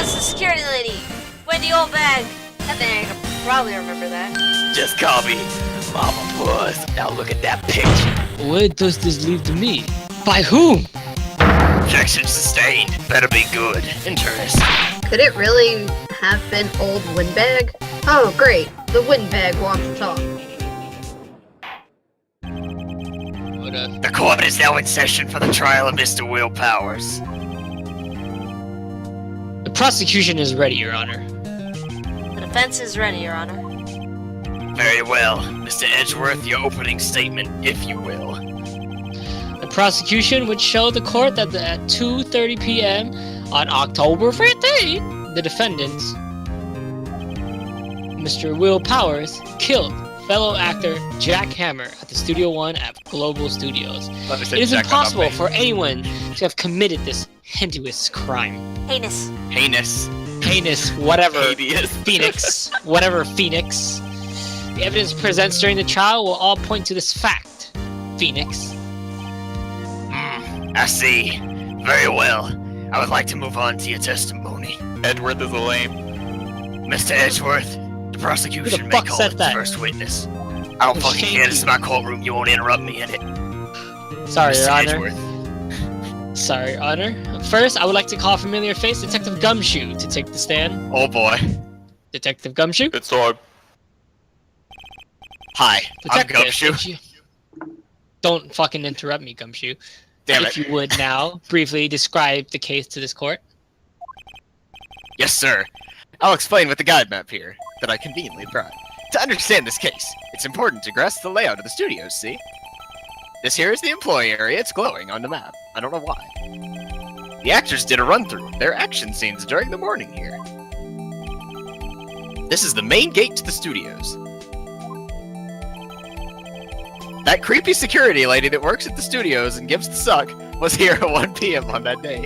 it's the security lady! Wendy Oldbag! I think I can probably remember that. Just call me Mama Puss. Now look at that picture. What does this leave to me? By whom? Objection sustained. Better be good. Interesting. Could it really have been old Windbag? Oh, great. The Windbag wants to talk. The court is now in session for the trial of Mr. Will Powers. The prosecution is ready, Your Honor. The defense is ready, Your Honor. Very well. Mr. Edgeworth, your opening statement, if you will. The prosecution would show the court that at 2:30 p.m. on October 15th, the defendant, Mr. Will Powers, killed fellow actor Jack Hammer at the Studio One at Global Studios. It is impossible for anyone to have committed this heinous crime. Heinous. Heinous, whatever. Hideous. Phoenix. Whatever, Phoenix. The evidence presents during the trial will all point to this fact. Phoenix. I see. Very well. I would like to move on to your testimony. Edgeworth is a lame. Mr. Edgeworth, the prosecution Who the may fuck call said its that? first witness. I don't fucking care. This is my courtroom. You won't interrupt me in it. Sorry, Mr. Your Honor. Edgeworth. Sorry, Your Honor. First, I would like to call familiar face Detective Gumshoe to take the stand. Oh boy. Detective Gumshoe? It's hard. Hi, I'm Detective, Gumshoe. if you- Don't fucking interrupt me, Gumshoe. Damn If it. you would now briefly describe the case to this court. Yes, sir. I'll explain with the guide map here that I conveniently brought. To understand this case, it's important to grasp the layout of the studios, see? This here is the employee area. It's glowing on the map. I don't know why. The actors did a run-through of their action scenes during the morning here. This is the main gate to the studios. That creepy security lady that works at the studios and gives the suck was here at 1 p.m. on that day.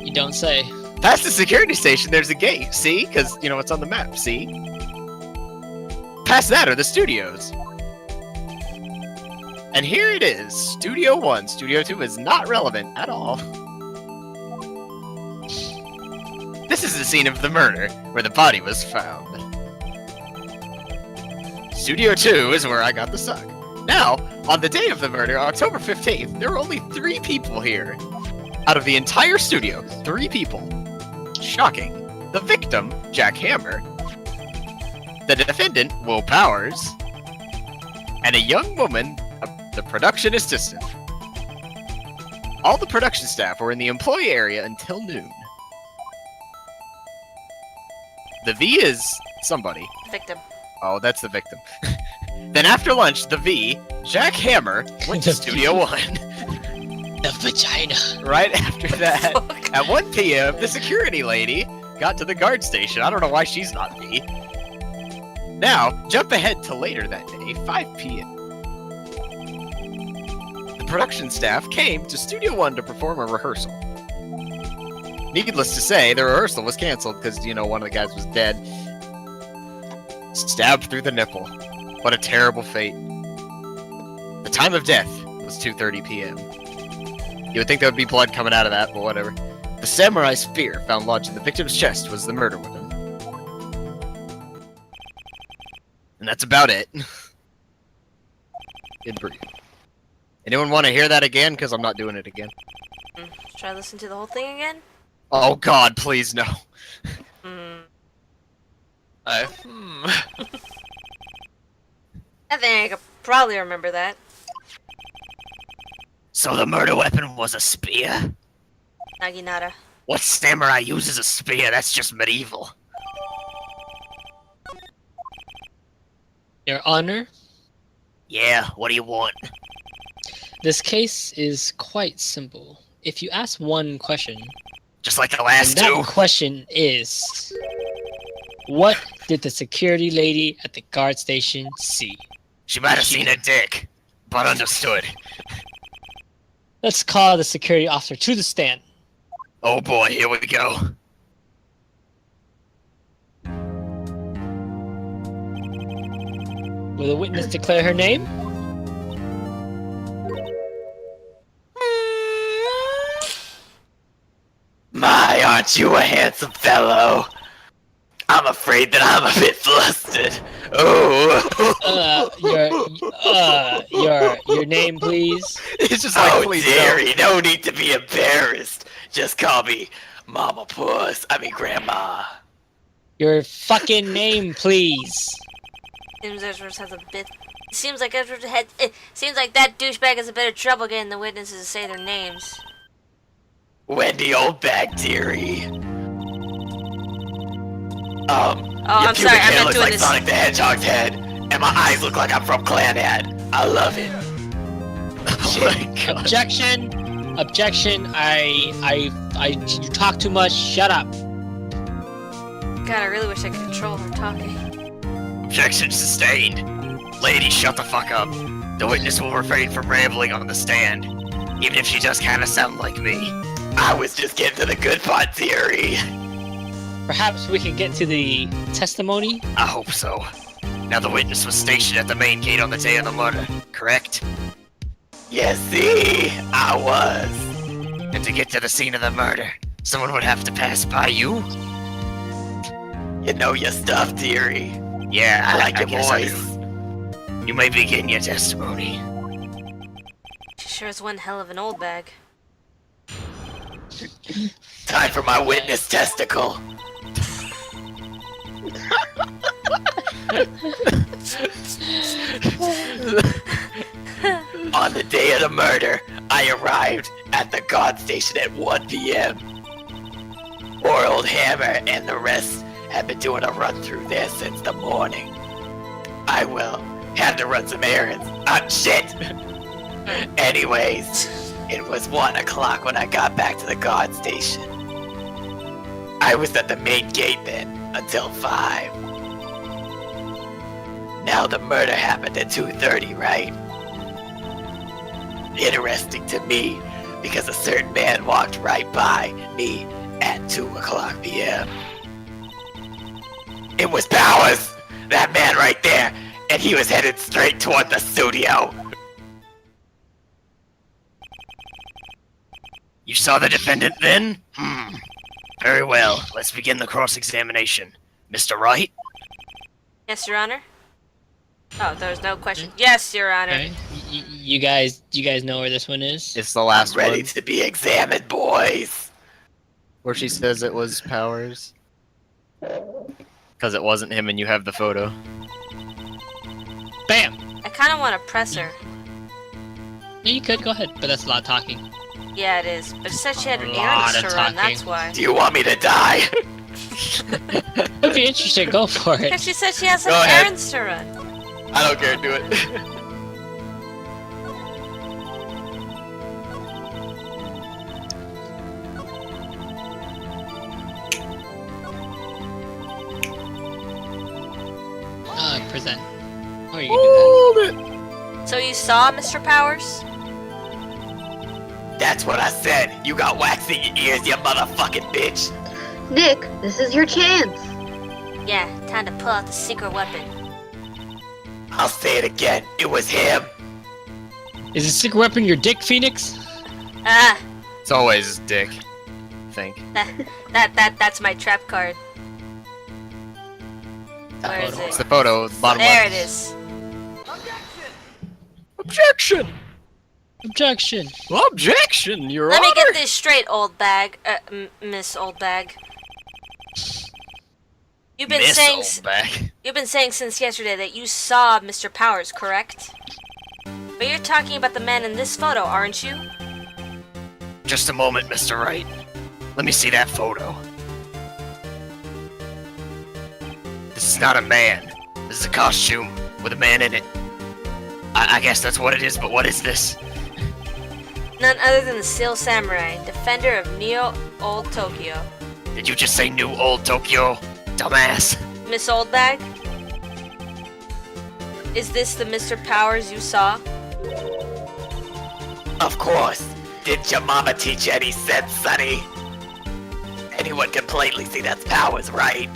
You don't say. Past the security station, there's a gate, see? Because, you know, it's on the map, see? Past that are the studios. And here it is, Studio 1. Studio 2 is not relevant at all. This is the scene of the murder, where the body was found. Studio 2 is where I got the suck. Now, on the day of the murder, October 15th, there were only 3 people here. Out of the entire studio, 3 people. Shocking. The victim, Jack Hammer. The defendant, Will Powers. And a young woman, the production assistant. All the production staff were in the employee area until noon. The V is somebody. Victim. Oh, that's the victim. Then after lunch, the V, Jack Hammer, went to The Studio V. 1. The vagina. Right after that, at 1 p.m., the security lady got to the guard station. I don't know why she's not V. Now, jump ahead to later that day, 5 p.m. The production staff came to Studio 1 to perform a rehearsal. Needless to say, the rehearsal was canceled because, you know, one of the guys was dead. Stabbed through the nipple. What a terrible fate. The time of death was 2:30 p.m. You would think there would be blood coming out of that, but whatever. The samurai spear found lodged in the victim's chest was the murder weapon. And that's about it. In brief. Anyone want to hear that again? Because I'm not doing it again. Try to listen to the whole thing again? Oh god, please no. I think I could probably remember that. So the murder weapon was a spear? Naginata. What samurai uses a spear? That's just medieval. Your Honor, Yeah, what do you want? this case is quite simple. If you ask one question, Just like the and last that two? question is, what did the security lady at the guard station see? She might have seen a dick, but understood. Let's call the security officer to the stand. Oh boy, here we go. Will the witness declare her name? My Aren't you a handsome fellow? I'm afraid that I'm a bit flustered. Oh. Your name, please. It's just like, please dearie, no need to be embarrassed. Just call me Mama Puss. I mean Grandma. Your fucking name, please. Seems Edgeworth has a bit. Seems like Edgeworth had. It seems like that douchebag has a bit of trouble getting the witnesses to say their names. Wendy Oldbag, dearie. I'm sorry, I'm not doing like this. Sonic the Hedgehog's head, and my eyes look like I'm from Clanhead. I love it. Oh my god. Objection. Objection. You talk too much. Shut up. God, I really wish I could control her talking. Objection sustained. Lady, shut the fuck up. The witness will refrain from rambling on the stand, even if she does kind of sound like me. I was just getting to the good part, dearie. Perhaps we can get to the testimony? I hope so. Now the witness was stationed at the main gate on the day of the murder, correct? Yes, see, I was. And to get to the scene of the murder, someone would have to pass by you? You know your stuff, dearie. Yeah, I like your guess I voice. do. You may begin your testimony. She sure is one hell of an old bag. Time for my witness testicle. On the day of the murder, I arrived at the guard station at 1 p.m. Poor old Hammer and the rest have been doing a run through there since the morning. I had to run some errands. Shit! Anyways, it was 1 o'clock when I got back to the guard station. I was at the main gate then, until 5. Now the murder happened at 2:30, right? Interesting to me, because a certain man walked right by me at 2 o'clock p.m. It was Powers! That man right there! And he was headed straight toward the studio! You saw the defendant then? Very well. Let's begin the cross-examination. Mr. Wright? Yes, Your Honor? Oh, there was no question. Yes, Your Honor. Okay. You guys know where this one is? It's the last Ready one, to be examined, boys! where she says it was Powers. Because it wasn't him and you have the photo. Bam! I kind of want to press her. Yeah, you could, go ahead, but that's a lot of talking. Yeah, it is. But it said she had A errands lot to of run, talking. that's why. Do you want me to die? If you're interested, go for it. Because she said she has some Go ahead. errands to run. I don't care, do it. Present. Oh, you can do Hold it! So you saw Mr. Powers? That's what I said. You got wax in your ears, you motherfucking bitch. Nick, this is your chance. Yeah, time to pull out the secret weapon. I'll say it again. It was him. that. Is the secret weapon your dick, Phoenix? Ah, It's always Dick, I think. that's my trap card. Where is It's it? the photo, the bottom There left. it is. Objection! Objection. Objection, Your Let me Honor! get this straight, old bag. Miss Old Bag. You've been Miss saying Oldbag. you've been saying since yesterday that you saw Mr. Powers, correct? But you're talking about the man in this photo, aren't you? Just a moment, Mr. Wright. Let me see that photo. This is not a man. This is a costume with a man in it. I guess that's what it is, but what is this? None other than the Steel Samurai, defender of Neo Old Tokyo. Did you just say New Old Tokyo? Dumbass. Miss Oldbag? Is this the Mr. Powers you saw? Of course. Didn't your mama teach you any sense, sonny? Anyone can plainly see that's Powers, right?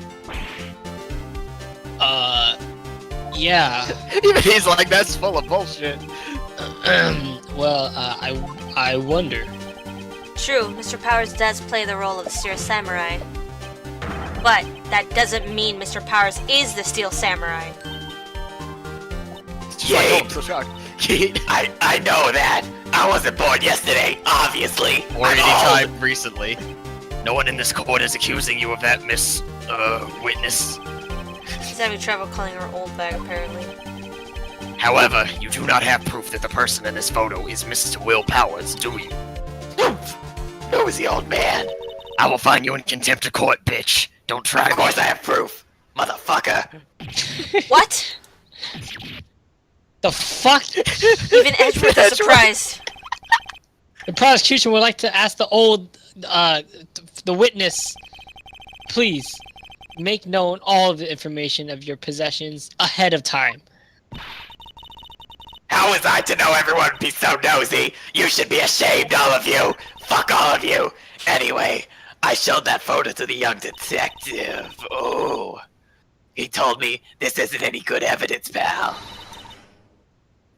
Yeah. Even he's like, that's full of bullshit. Well, I wonder. True, Mr. Powers does play the role of the Steel Samurai. But that doesn't mean Mr. Powers is the Steel Samurai. Kate, So shocked. I know that. I wasn't born yesterday, obviously. Or I'm any old. time recently. No one in this court is accusing you of that, Miss, witness. He's having trouble calling her Oldbag, apparently. However, you do not have proof that the person in this photo is Mr. Will Powers, do you? Who is the old man? I will find you in contempt of court, bitch. Don't try Of course I have proof, motherfucker. What? The fuck? Even Edgeworth is surprised. The prosecution would like to ask the witness, please, make known all of the information of your possessions ahead of time. How was I to know everyone would be so nosy? You should be ashamed, all of you. Fuck all of you. Anyway, I showed that photo to the young detective. Oh. He told me this isn't any good evidence, pal.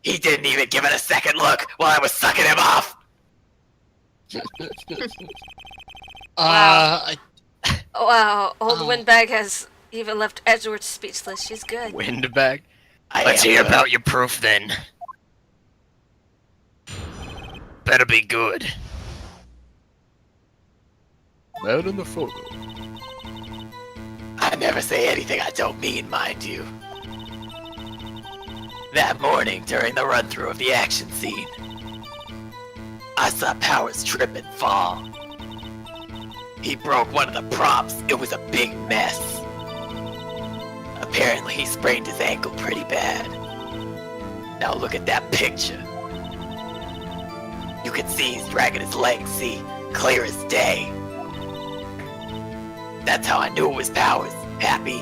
He didn't even give it a second look while I was sucking him off. Wow. Old Windbag has even left Edgeworth speechless. She's good. Windbag? I Let's am hear good. about your proof then. Better be good. Man in the photo. I never say anything I don't mean, mind you. That morning, during the run-through of the action scene, I saw Powers trip and fall. He broke one of the props. It was a big mess. Apparently, he sprained his ankle pretty bad. Now look at that picture. You can see he's dragging his legs, see? Clear as day. That's how I knew it was Powers. Happy?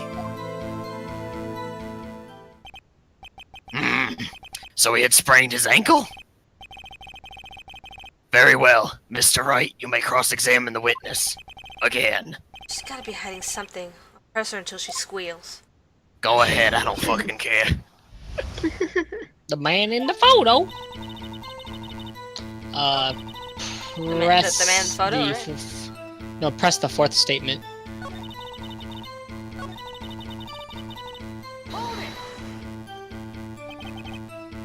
So he had sprained his ankle? Very well. Mr. Wright, you may cross-examine the witness. Again. She's gotta be hiding something. I'll press her until she squeals. Go ahead, I don't fucking care. The man in the photo. Press the man's photo, the right? no, press the fourth statement.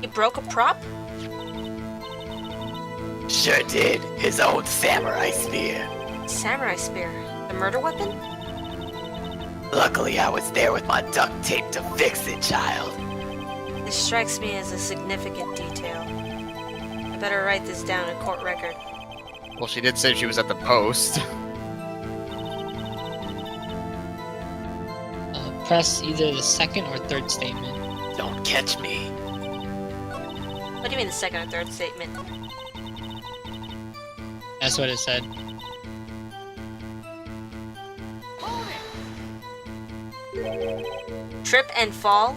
He broke a prop? Sure did. His old samurai spear. Samurai spear. The murder weapon? Luckily, I was there with my duct tape to fix it, child. This strikes me as a significant detail. I better write this down in court record. Well, she did say she was at the post. Press either the second or third statement. Don't catch me. What do you mean the second or third statement? That's what it said. Trip and fall?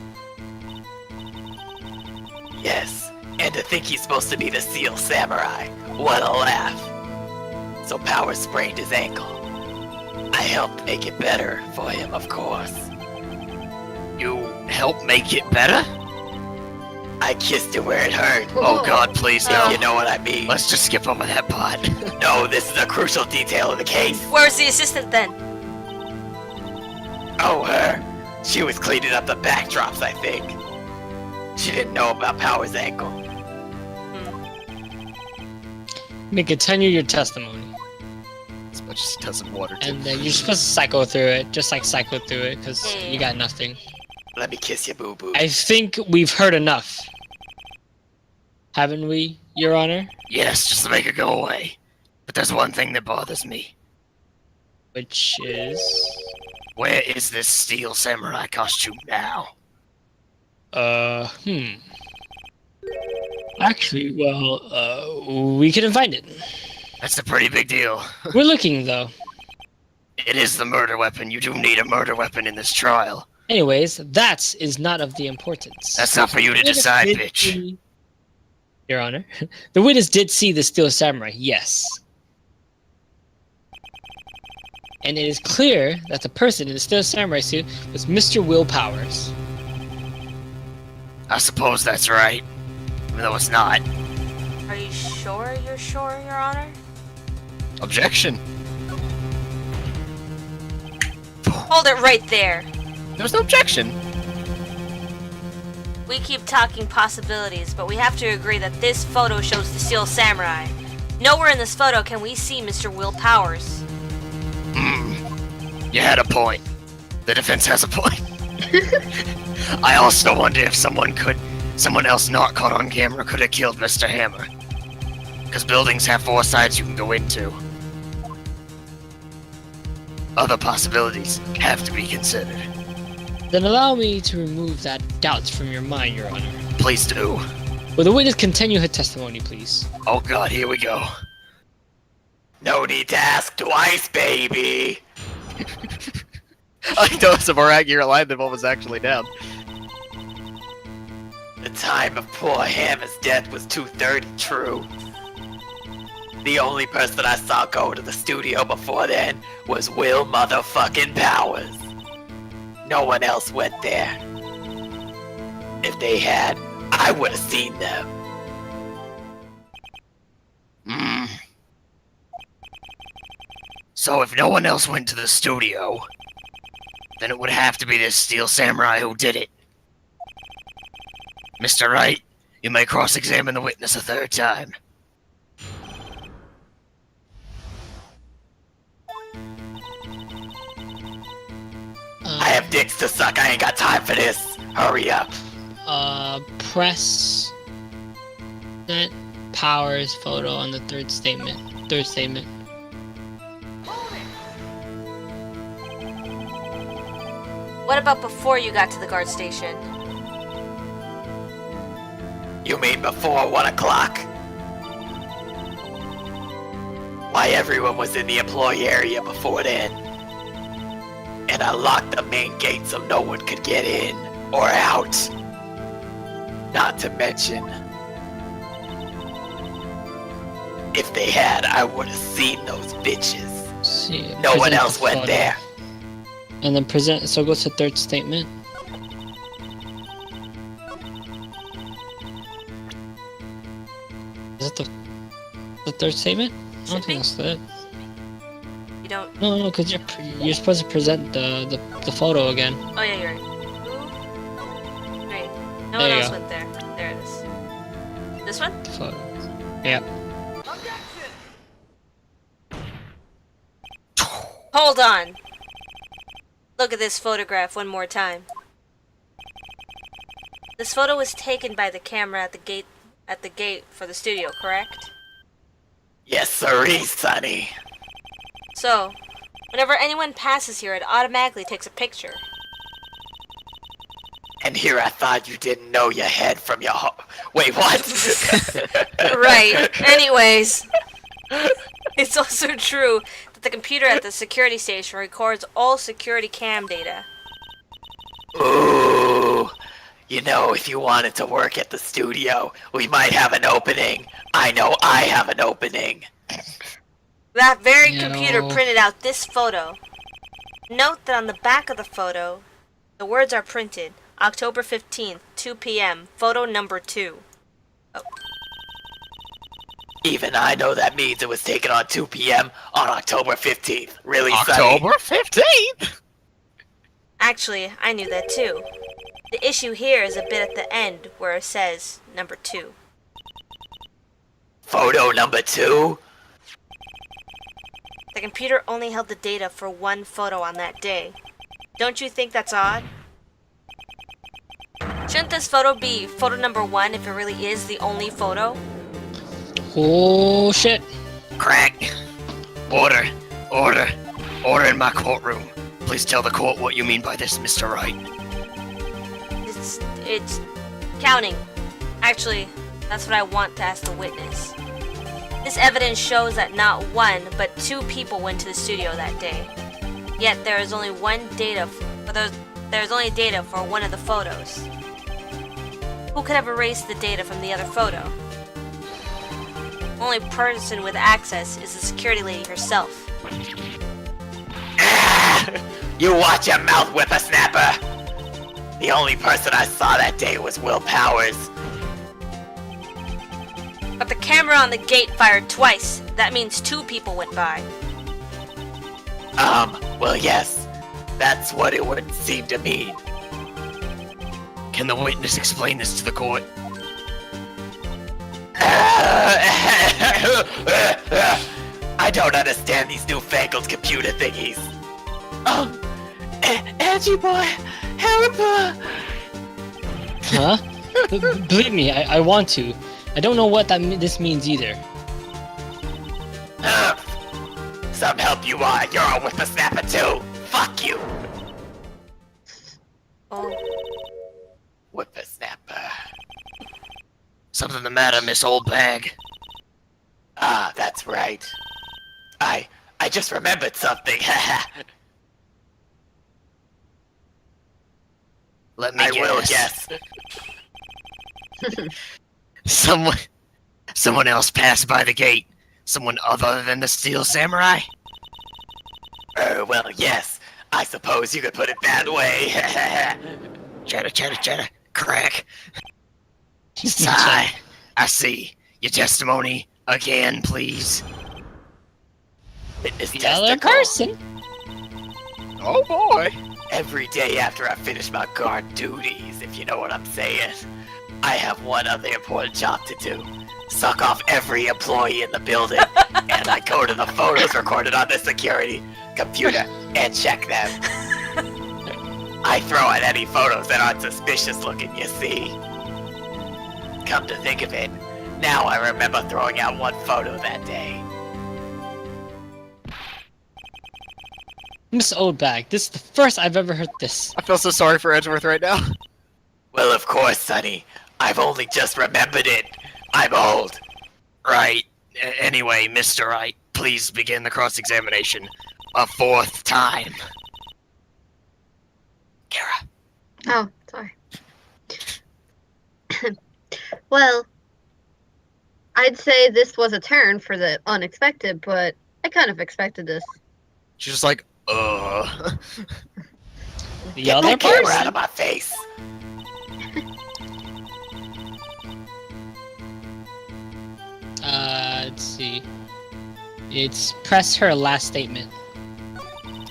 Yes, and to think he's supposed to be the Seal Samurai. What a laugh. So Powers sprained his ankle. I helped make it better for him, of course. You help make it better? I kissed it where it hurt. Oh god, please If no. you know what I mean. Let's just skip over that part. No, this is a crucial detail of the case. Where's the assistant then? Oh, her. She was cleaning up the backdrops, I think. She didn't know about Powers' ankle. You may continue your testimony. As much as he doesn't want her to. And you're supposed to cycle through it, just like cycle through it, because Yeah. you got nothing. Let me kiss you, boo-boo. I think we've heard enough. Haven't we, Your Honor? Yes, just to make it go away. But there's one thing that bothers me. Which is... Where is this Steel Samurai costume now? Actually, well, we couldn't find it. That's a pretty big deal. We're looking, though. It is the murder weapon. You do need a murder weapon in this trial. Anyways, that is not of the importance. That's not for you to decide, bitch. Your Honor, the witness did see the Steel Samurai, yes. And it is clear that the person in the Steel Samurai suit was Mr. Will Powers. I suppose that's right. Even though it's not. Are you sure you're sure, Your Honor? Objection. Hold it right there. There was no objection. We keep talking possibilities, but we have to agree that this photo shows the Steel Samurai. Nowhere in this photo can we see Mr. Will Powers. You had a point. The defense has a point. I also wonder if someone else not caught on camera could have killed Mr. Hammer. Because buildings have 4 sides you can go into. Other possibilities have to be considered. Then allow me to remove that doubts from your mind, Your Honor. Please do. Will the witness continue her testimony, please? Oh god, here we go. No need to ask twice, baby. I know it's a more accurate line than what was actually down. The time of poor Hammer's death was 2:30, true. The only person I saw go to the studio before then was Will motherfucking Powers. No one else went there. If they had, I would have seen them. So if no one else went to the studio, then it would have to be this Steel Samurai who did it. Mr. Wright, you may cross-examine the witness a 3rd time. I have dicks to suck, I ain't got time for this. Hurry up. Press that Powers photo on the 3rd statement. 3rd statement. What about before you got to the guard station? You mean before 1 o'clock? Why, everyone was in the employee area before then. And I locked the main gate so no one could get in or out. Not to mention, if they had, I would have seen those bitches. See, No one present else the went photo. there. And then present, so go to 3rd statement. Is it the 3rd statement? I don't think that's it. You don't. No, because you're supposed to present the photo again. Oh yeah, you're right. Ooh. Great. No There one you else go. went there. There it is. This one? The photo. Yeah. Hold on. Look at this photograph one more time. This photo was taken by the camera at the gate for the studio, correct? Yes, sirree, sonny. So, whenever anyone passes here, it automatically takes a picture. And here I thought you didn't know your head from your Wait, what? Right. Anyways, it's also true that the computer at the security station records all security cam data. Ooh. You know, if you wanted to work at the studio, we might have an opening. I know I have an opening. That very No. computer printed out this photo. Note that on the back of the photo, the words are printed. October 15th, 2 p.m., photo number 2. Oh. Even I know that means it was taken on 2 p.m. on October 15th. Really, sonny? October 15th? Actually, I knew that too. The issue here is a bit at the end where it says number 2. Photo number 2? The computer only held the data for one photo on that day. Don't you think that's odd? Shouldn't this photo be photo number 1 if it really is the only photo? Oh shit. Crack. Order. Order. Order in my courtroom. Please tell the court what you mean by this, Mr. Wright. It's counting. Actually, that's what I want to ask the witness. This evidence shows that not 1, but 2 people went to the studio that day. Yet there is only there's only data for one of the photos. Who could have erased the data from the other photo? Only person with access is the security lady herself. You watch your mouth, whippersnapper! The only person I saw that day was Will Powers. But the camera on the gate fired twice. That means 2 people went by. Well, yes. That's what it would seem to mean. Can the witness explain this to the court? I don't understand these newfangled computer thingies. Angie boy, help! Huh? Believe me, I want to. I don't know what this means either. Some help you are. You're a whippersnapper too. Fuck you. Oh. Whippersnapper. Something the matter, Miss Oldbag? Ah, that's right. I just remembered something. Let me I guess. will guess. Someone else passed by the gate. Someone other than the Steel Samurai? Well, yes. I suppose you could put it that way. Chatter. Crack. Sigh. I see. Your testimony again, please. Witness The other testicle. person. Oh boy. Every day after I finish my guard duties, if you know what I'm saying, I have one other important job to do. Suck off every employee in the building, and I go to the photos recorded on the security computer and check them. I throw out any photos that aren't suspicious looking, you see. Come to think of it, now I remember throwing out one photo that day. Miss Oldbag, this is the first I've ever heard this. I feel so sorry for Edgeworth right now. Well, of course, Sonny. I've only just remembered it. I'm old. Right. Anyway, Mr. Wright, please begin the cross-examination a 4th time. Kara. Oh, sorry. Well, I'd say this was a turn for the unexpected, but I kind of expected this. She's just like, The Get other that camera person? out of my face. Let's see. It's press her last statement.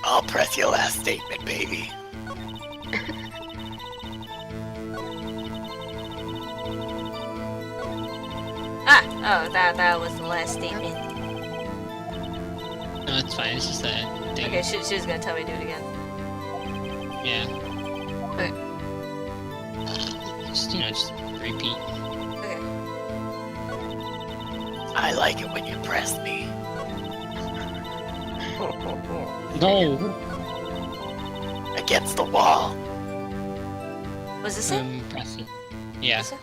I'll press your last statement, baby. That was the last statement. No, it's fine. It's just that thing. Okay, she was gonna tell me to do it again. Yeah. Okay. Just repeat. Okay. I like it when you press me. No. Against the wall. Was this it? Pressing. Yeah. Was it?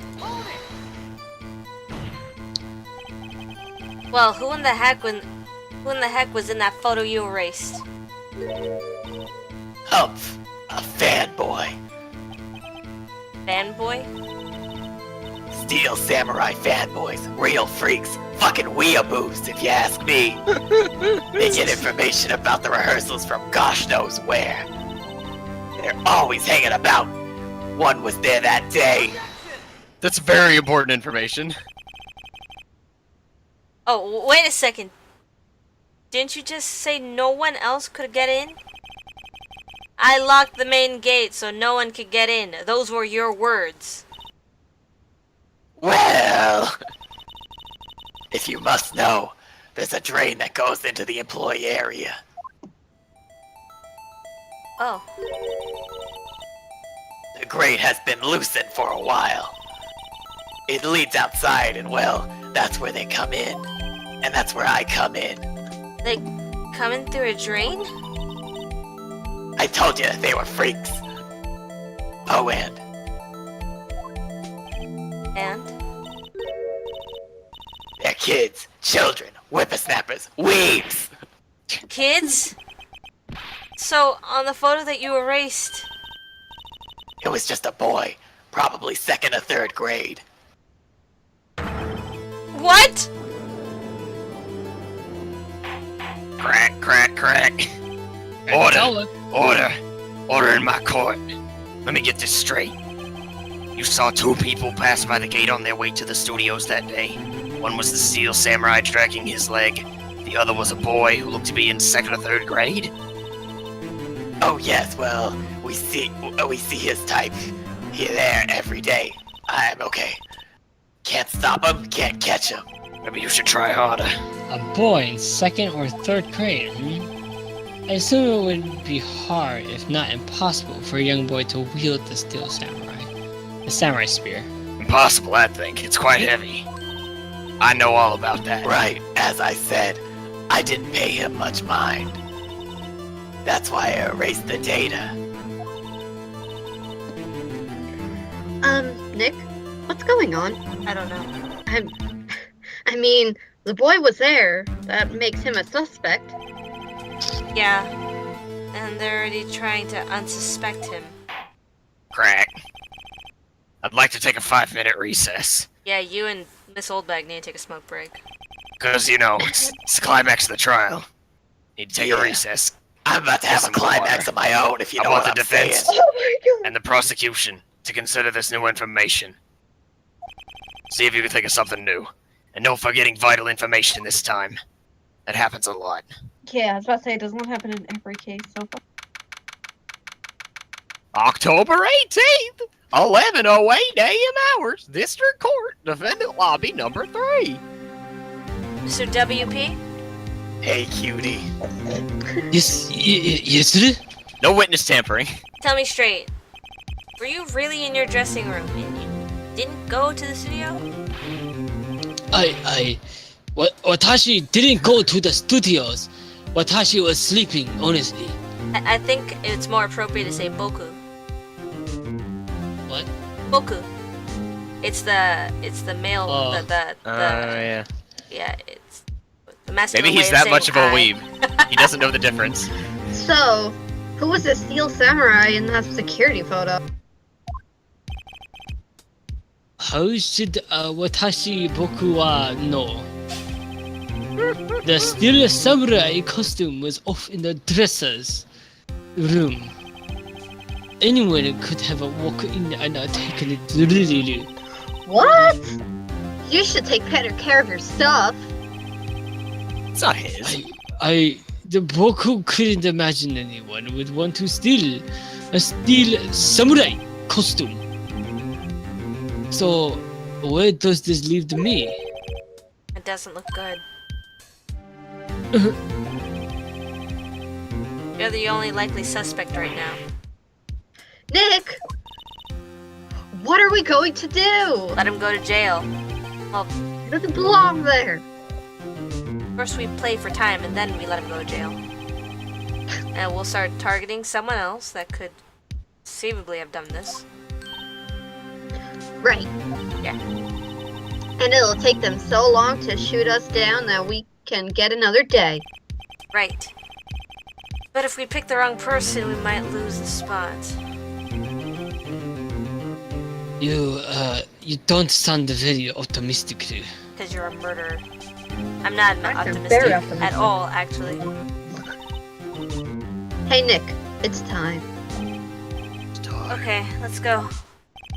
Well, who in the heck was in that photo you erased? Humph. A fanboy. Fanboy? Steel Samurai fanboys. Real freaks. Fucking weeaboos, if you ask me. They get information about the rehearsals from gosh knows where. They're always hanging about. One was there that day. That's very important information. Oh, wait a second. Didn't you just say no one else could get in? I locked the main gate so no one could get in. Those were your words. Well, if you must know, there's a drain that goes into the employee area. Oh. The grate has been loosened for a while. It leads outside, and well, that's where they come in. And that's where I come in. They come in through a drain? I told you they were freaks. Oh, and And? they're kids, children, whippersnappers, weebs. Kids? So, on the photo that you erased... It was just a boy, probably 2nd or 3rd grade. What? Crack. Order in my court. Let me get this straight. You saw 2 people pass by the gate on their way to the studios that day. One was the steel samurai dragging his leg. The other was a boy who looked to be in 2nd or 3rd grade. Oh yes, well, we see his type here there every day. I'm okay. Can't stop him, can't catch him. Maybe you should try harder. A boy in 2nd or 3rd grade, I assume it would be hard, if not impossible, for a young boy to wield the steel samurai. The samurai spear. Impossible, I think. It's quite heavy. I know all about that. Right, as I said, I didn't pay him much mind. That's why I erased the data. Nick, what's going on? I don't know. I mean, the boy was there. That makes him a suspect. Yeah. And they're already trying to unsuspect him. Crack. I'd like to take a 5-minute recess. Yeah, you and Miss Oldbag need to take a smoke break. Because, you know, it's the climax of the trial. Need to take a recess. I'm about to have a climax of my own, if you know what I'm saying. Oh my god! And the prosecution to consider this new information. See if you can think of something new. And no forgetting vital information this time. That happens a lot. Yeah, I was about to say, it does not happen in every case so far. October 18th, 11:08 a.m. hours, District Court, Defendant Lobby number 3. Mr. WP? Hey, cutie. Yes, sir? No witness tampering. Tell me straight. Were you really in your dressing room and you didn't go to the studio? Watashi didn't go to the studios. Watashi was sleeping, honestly. I think it's more appropriate to say boku. What? Boku. It's the male. Oh. Yeah. Yeah, it's the masculine. Maybe way he's of that saying much of a I. weeb. He doesn't know the difference. So, who was the steel samurai in that security photo? How should Watashi boku wa know? The steel samurai costume was off in the dresser's room. Anyone could have walked in and taken it literally. What? You should take better care of your stuff. It's not his. The boku couldn't imagine anyone would want to steal a steel samurai costume. So, where does this leave me? It doesn't look good. You're the only likely suspect right now. Nick! What are we going to do? Let him go to jail. Well, He doesn't belong there. first we play for time and then we let him go to jail. And we'll start targeting someone else that could conceivably have done this. Right. Yeah. And it'll take them so long to shoot us down that we can get another day. Right. But if we pick the wrong person, we might lose the spot. You don't sound very optimistic. Because you're a murderer. I'm not I'm very optimistic optimistic. at all, actually. Hey Nick, it's time. Okay, let's go.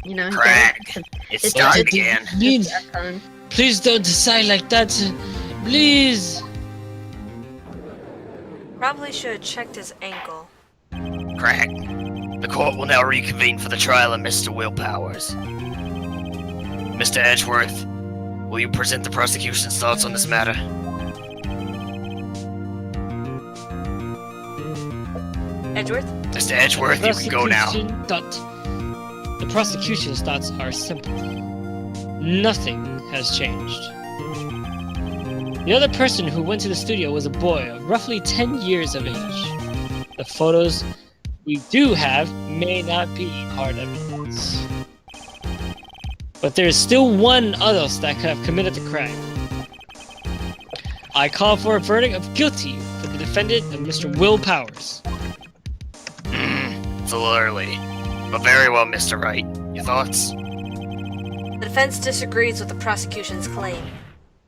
You know, Crack. It's starting again. Please, that time. please don't decide like that. Please. Probably should have checked his ankle. Crack. The court will now reconvene for the trial of Mr. Will Powers. Mr. Edgeworth, will you present the prosecution's thoughts on this matter? Edgeworth? Mr. Edgeworth, you can go now. The prosecution's thoughts are simple. Nothing has changed. The other person who went to the studio was a boy of roughly 10 years of age. The photos we do have may not be hard evidence. But there is still one other that could have committed the crime. I call for a verdict of guilty for the defendant and Mr. Will Powers. It's a little early. But very well, Mr. Wright. Your thoughts? The defense disagrees with the prosecution's claim.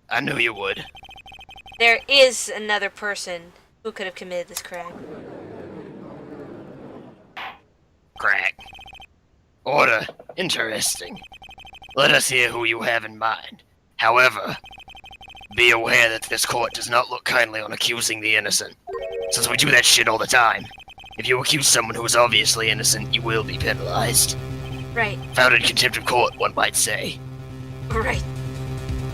I knew you would. There is another person who could have committed this crime. Crack. Order. Interesting. Let us hear who you have in mind. However, Be aware that this court does not look kindly on accusing the innocent, since we do that shit all the time. If you accuse someone who is obviously innocent, you will be penalized. Right. Found in contempt of court, one might say. Right.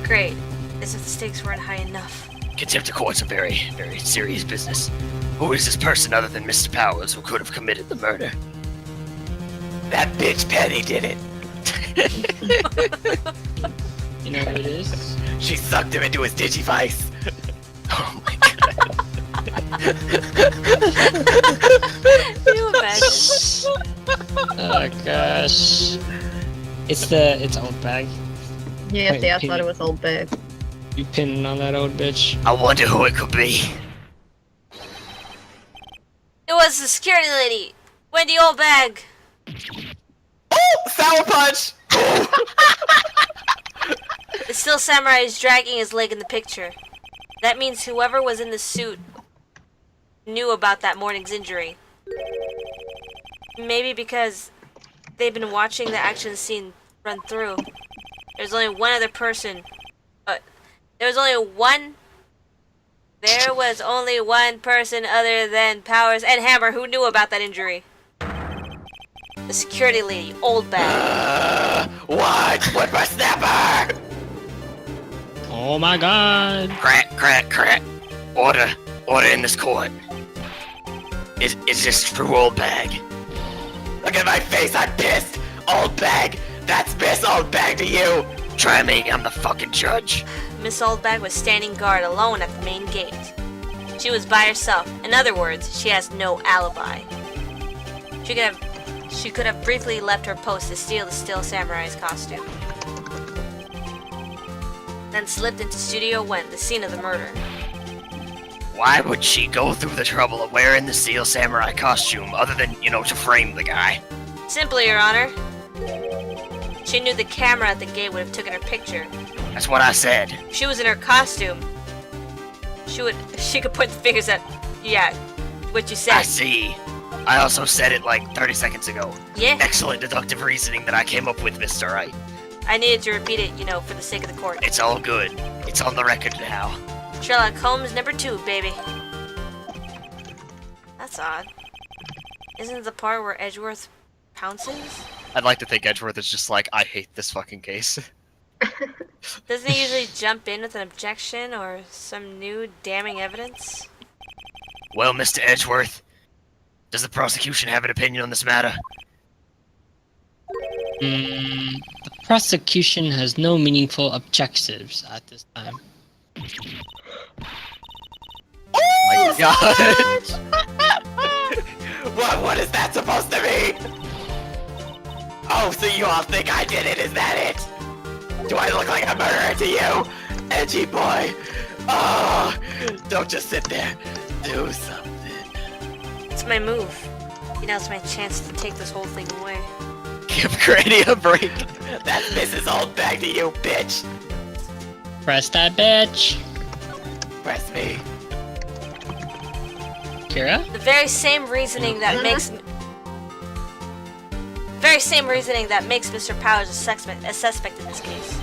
Great. As if the stakes weren't high enough. Contempt of court's a very, very serious business. Who is this person other than Mr. Powers who could have committed the murder? That bitch Penny did it. You know who it is? She sucked him into his digivice. Oh my god. Can you imagine? Oh gosh. It's Oldbag. Yeah, Wait, see, I pin- thought it was Oldbag. You pinning on that old bitch? I wonder who it could be. It was the security lady, Wendy Oldbag. Oh, sour punch. The still samurai is dragging his leg in the picture. That means whoever was in the suit knew about that morning's injury. Maybe because they've been watching the action scene run through. There's only one other person. There was only one person other than Powers and Hammer who knew about that injury. The security lady, Oldbag. What? Whippersnapper! Oh my god. Crack, crack, crack. Order in this court. Is this true, Oldbag? Look at my face, I'm pissed! Oldbag! That's Miss Oldbag to you! Try me, I'm the fucking judge. Miss Oldbag was standing guard alone at the main gate. She was by herself. In other words, she has no alibi. She could have briefly left her post to steal the still samurai's costume. Then slipped into Studio 1, the scene of the murder. Why would she go through the trouble of wearing the Steel Samurai costume other than, to frame the guy? Simply, Your Honor. She knew the camera at the gate would have taken her picture. That's what I said. If she was in her costume, she could point the fingers at, what you said. I see. I also said it like 30 seconds ago. Yeah? Excellent deductive reasoning that I came up with, Mr. Wright. I needed to repeat it, for the sake of the court. It's all good. It's on the record now. Sherlock Holmes #2, baby. That's odd. Isn't the part where Edgeworth pounces? I'd like to think Edgeworth is just like, I hate this fucking case. Doesn't he usually jump in with an objection or some new damning evidence? Well, Mr. Edgeworth, does the prosecution have an opinion on this matter? The prosecution has no meaningful objectives at this time. Oh my god! What is that supposed to mean? Oh, so you all think I did it, is that it? Do I look like a murderer to you? Edgy boy. Oh, don't just sit there. Do something. It's my move. Now's my chance to take this whole thing away. Give Granny a break. That's Mrs. Oldbag to you, bitch. Press that bitch. Press me. Kira? The very same reasoning that makes Mr. Powers a suspect in this case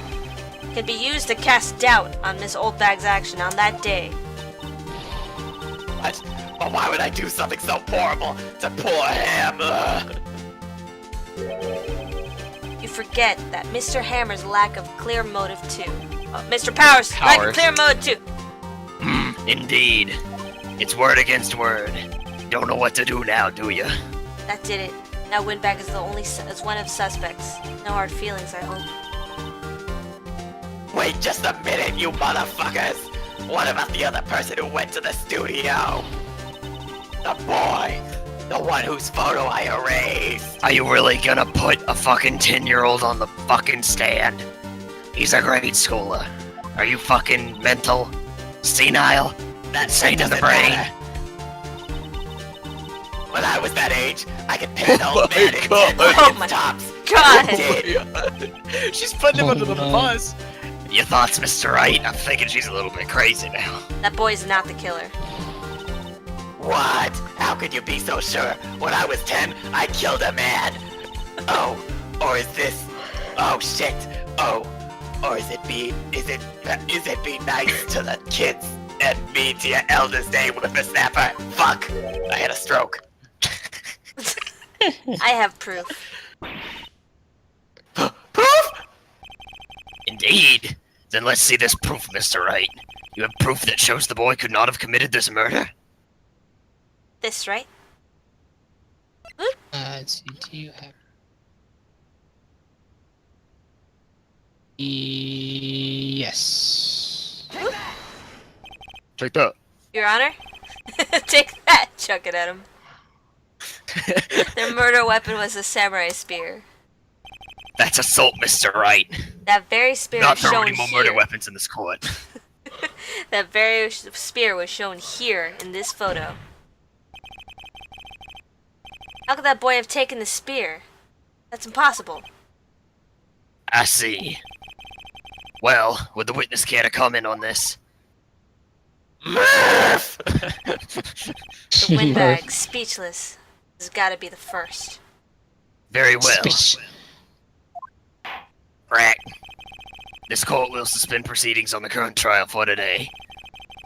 can be used to cast doubt on Miss Oldbag's action on that day. What? But why would I do something so horrible to poor Hammer? You forget that Mr. Hammer's lack of clear motive too. Mr. Powers' lack of clear motive too. Indeed. It's word against word. Don't know what to do now, do you? That did it. Now Windbag is is one of suspects. No hard feelings, I hope. Wait just a minute, you motherfuckers! What about the other person who went to the studio? The boy! The one whose photo I erased! Are you really gonna put a fucking 10-year-old on the fucking stand? He's a grade schooler. Are you fucking mental? Senile? That Insane to the doesn't brain? matter. When I was that age, I could pin an old man in 10 Oh seconds my tops. God! She's putting him under the no. bus. Your thoughts, Mr. Wright? I'm thinking she's a little bit crazy now. That boy's not the killer. What? How could you be so sure? When I was 10, I killed a man. Oh, or is this? Oh shit. Oh, Or is it being nice to the kids and mean to your eldest day with the snapper? Fuck! I had a stroke. I have proof. Proof? Indeed. Then let's see this proof, Mr. Wright. You have proof that shows the boy could not have committed this murder? This, right? Let's see, do you have... Yes. Take that. Your Honor? Take that, chuck it at him. Their murder weapon was a samurai spear. That's assault, Mr. Wright. That very spear Not was throw shown any more here. murder weapons in this court. That very spear was shown here in this photo. How could that boy have taken the spear? That's impossible. I see. Well, would the witness care to comment on this? Murph! The windbag, speechless, has gotta be the first. Very well. Speech. Right. This court will suspend proceedings on the current trial for today.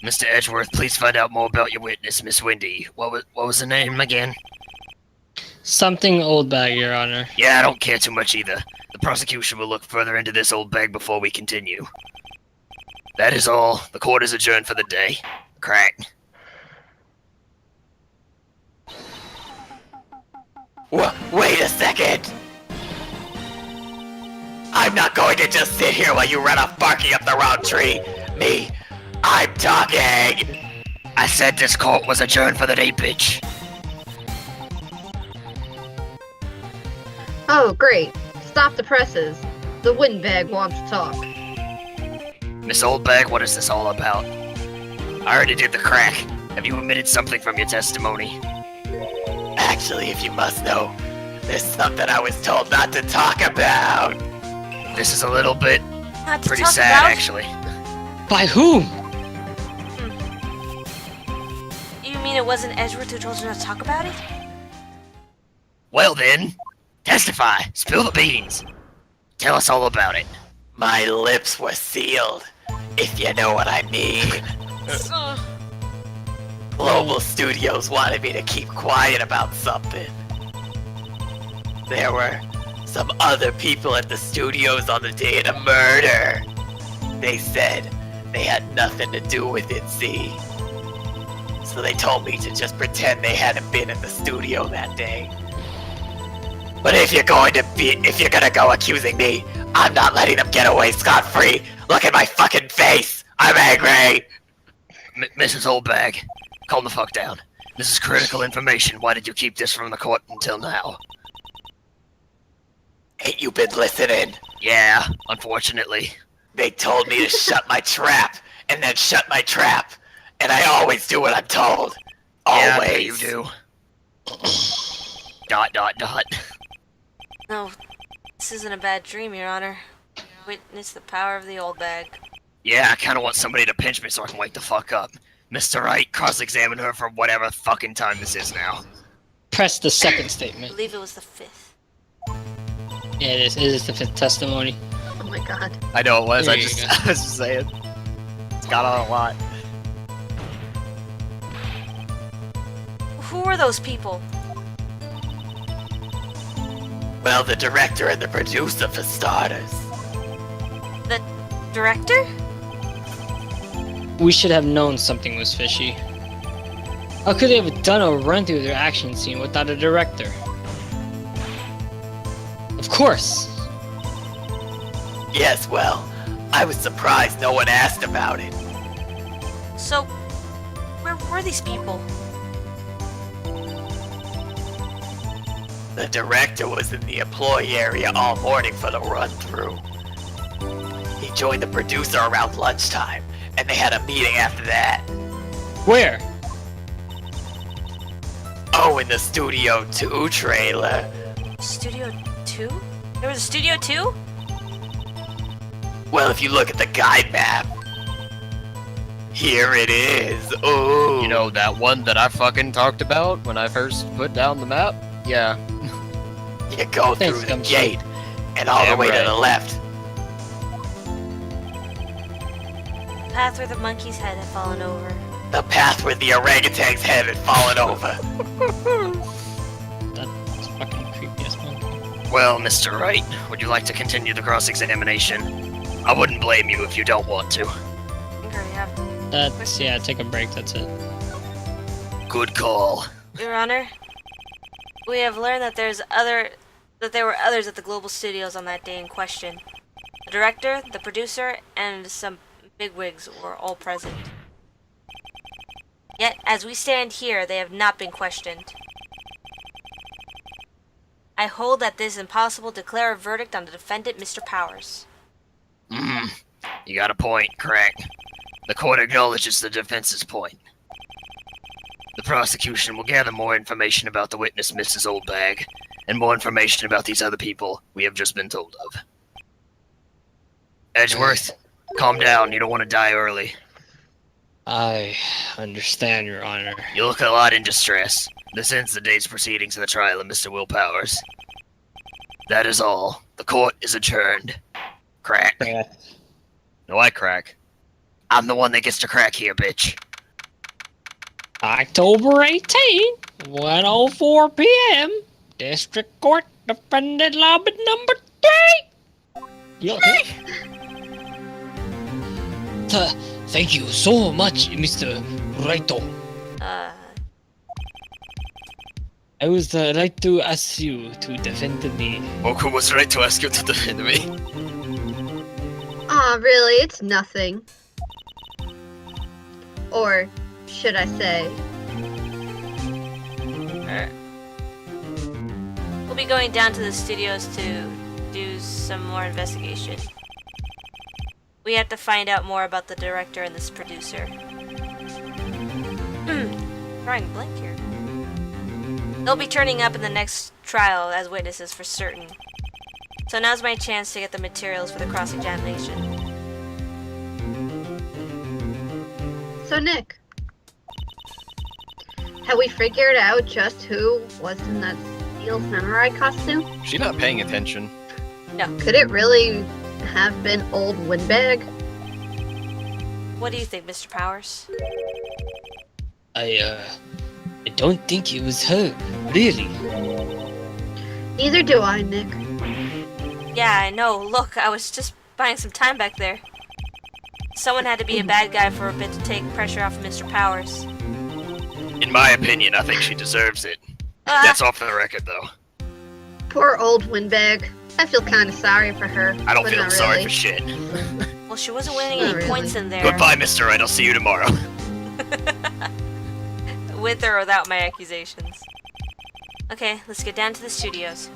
Mr. Edgeworth, please find out more about your witness, Miss Wendy. What was the name again? Something Oldbag, Your Honor. Yeah, I don't care too much either. The prosecution will look further into this old bag before we continue. That is all. The court is adjourned for the day. Crack. Wait a second! I'm not going to just sit here while you run off barking up the wrong tree. I'm talking! I said this court was adjourned for the day, bitch. Oh, great. Stop the presses. The windbag wants to talk. Miss Oldbag, what is this all about? I already did the crack. Have you omitted something from your testimony? Actually, if you must know, there's something I was told not to talk about. This is a little bit Not to pretty talk sad, about? actually. By whom? You mean it wasn't Edgeworth who told you not to talk about it? Well then, testify. Spill the beans. Tell us all about it. My lips were sealed, if you know what I mean. Global Studios wanted me to keep quiet about something. There were some other people at the studios on the day of the murder. They said they had nothing to do with it, see? So they told me to just pretend they hadn't been in the studio that day. But if you're gonna go accusing me, I'm not letting them get away scot-free. Look at my fucking face. I'm angry. Mrs. Oldbag, calm the fuck down. This is critical information. Why did you keep this from the court until now? Ain't you been listening? Yeah, unfortunately. They told me to shut my trap, and then shut my trap. And I always do what I'm told. Yeah, Always. I bet you do. Dot, dot, dot. No, this isn't a bad dream, Your Honor. Witness the power of the Oldbag. Yeah, I kinda want somebody to pinch me so I can wake the fuck up. Mr. Wright, cross-examine her for whatever fucking time this is now. Press the second I statement. believe it was the 5th. Yeah, it is. It is the fifth testimony. Oh my god. I know it was. There I you was go. just saying. It's got on a lot. Who were those people? Well, the director and the producer, for starters. The director? We should have known something was fishy. How could they have done a run through their action scene without a director? Of course! Yes, well, I was surprised no one asked about it. So, where were these people? The director was in the employee area all morning for the run-through. He joined the producer around lunchtime, and they had a meeting after that. Where? Oh, in the Studio 2 trailer. Studio 2? There was a Studio 2? Well, if you look at the guide map, here it is. Ooh. You know that one that I fucking talked about when I first put down the map? Yeah. You go Thanks, through the Gumshoe. gate, and all the Damn way right. to the left. path where the monkey's head had fallen over. The path where the orangutan's head had fallen over. That's fucking creepy as fuck. Well, Mr. Wright, would you like to continue the cross-examination? I wouldn't blame you if you don't want to. I think I already have. That's, yeah, take a break, that's it. Good call. Your Honor, we have learned that there were others at the Global Studios on that day in question. The director, the producer, and some bigwigs were all present. Yet, as we stand here, they have not been questioned. I hold that it is impossible to declare a verdict on the defendant, Mr. Powers. You got a point, correct. The court acknowledges the defense's point. The prosecution will gather more information about the witness, Mrs. Oldbag, and more information about these other people we have just been told of. Edgeworth, calm down, you don't want to die early. I understand, Your Honor. You look a lot in distress. This ends the day's proceedings of the trial of Mr. Will Powers. That is all. The court is adjourned. Crack. No, I crack. I'm the one that gets to crack here, bitch. October 18, 1:04 p.m. District Court, Defendant Lobby number 3. You okay? Thank you so much, Mr. Wright. I was right to ask you to defend me. YOKO was right to ask you to defend me. Aw, really? It's nothing. Or should I say? We'll be going down to the studios to do some more investigation. We have to find out more about the director and this producer. Drawing blank here. They'll be turning up in the next trial as witnesses for certain. So now's my chance to get the materials for the cross-examination. So Nick, have we figured out just who was in that steel samurai costume? She's not paying attention. Could it really have been old Windbag? What do you think, Mr. Powers? I don't think it was her, really. Neither do I, Nick. Yeah, I know. Look, I was just buying some time back there. Someone had to be a bad guy for a bit to take pressure off of Mr. Powers. In my opinion, I think she deserves it. That's off the record, though. Poor old Windbag. I feel kind of sorry for her. I don't but feel not sorry really. for shit. Well, she wasn't winning Not any really. points in there. Goodbye, Mr. Wright. I'll see you tomorrow. With or without my accusations. Okay, let's get down to the studios.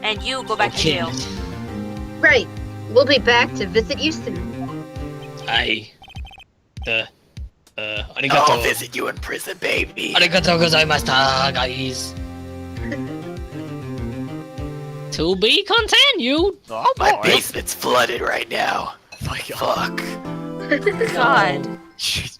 And you go back to jail. Right. We'll be back to visit you soon. Arigato. I'll visit you in prison, baby. Arigato gozaimashita, guys. To be continued. Oh, My boy. basement's flooded right now. My God. Fuck. God. Jesus.